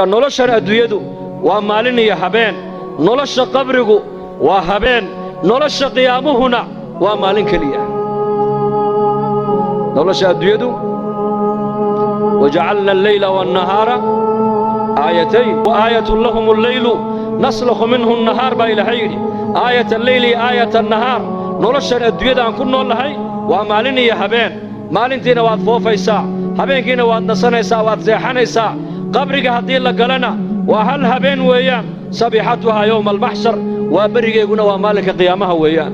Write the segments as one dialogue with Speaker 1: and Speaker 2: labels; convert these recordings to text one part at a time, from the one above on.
Speaker 1: noloshan adduunyadu waa maalin iyo habeen, nolosha qabrigu waa habeen, nolosha qiyaamuhuna waa maalin keliya. nolosha adduunyadu wajacalna al-layla wan-nahaara aayatayn wa aayatun lahum al-laylu naslakhu minhu an-nahaar baa Ilaahay yidhi. aayat al-layli aayat an-nahaar. noloshan adduunyada aan ku noolahay waa maalin iyo habeen. maalintiina waad foofaysaa, habeenkiina waad nasanaysaa, waad seexanaysaa. qabriga haddii la galana waa hal habeen weeyaan, sabixatuhaa yowma almaxshar, waa berigeeguna waa maalinka qiyaamaha weeyaan.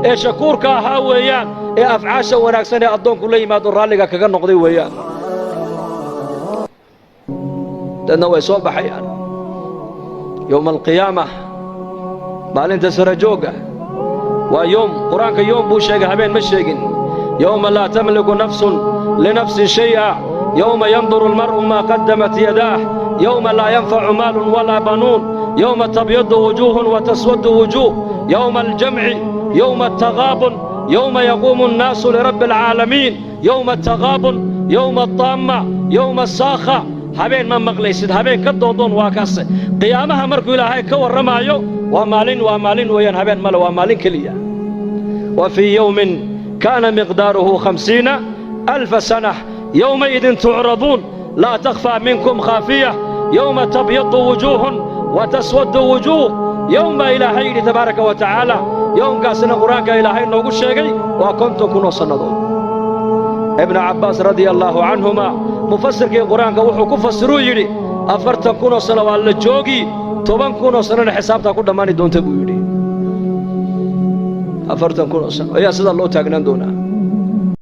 Speaker 1: ee shakuurka ahaa weeyaan, ee afcaasha wanaagsan ee addoonku la yimaado raalliga kaga noqday weeyaan. dadna way soo baxayaan yowma alqiyaama, maalinta sara joogga waa yoom. qur-aanka yoom buu sheegay, habeen ma sheegin. yowma laa tamliku nafsun linafsin shay'a, yowma yanduru almar'u maa qaddamat yadaah, yowma laa yanfacu maalun walaa banuun, yowma tabyaddu wujuuhun wa taswaddu wujuuh, yowma aljamci، يوم التغابن، يوم يقوم الناس لرب العالمين، يوم التغابن، يوم الطامة، يوم الصاخة. habeen ma maqlaysid, habeen ka doodoon waa kaas. qiyaamaha markuu Ilaahay ka warramayo waa maalin weeyaan, habeen male, waa maalin keliya. wa fii yawmin kaana miqdaaruhu 50,000 sana yawmaidin tucraduun laa takhfaa minkum khaafiyah yawma tabyaddu wujuuhun wa taswaddu wujuuh. yowma Ilaahay yidhi tabaaraka wa tacaala, yowmkaasina qur-aanka Ilaahay noogu sheegay waa 50 kun oo sannadood. ibnu cabbaas radia allaahu canhuma mufasirkii qur-aanka wuxuu ku fasiruu yidhi 40 kun oo sano waa la joogi, 10 kun oo sannona xisaabtaa ku dhammaani doonta buu yidhi. 40 kun oo sano ayaa sidaa loo taagnaan doonaa.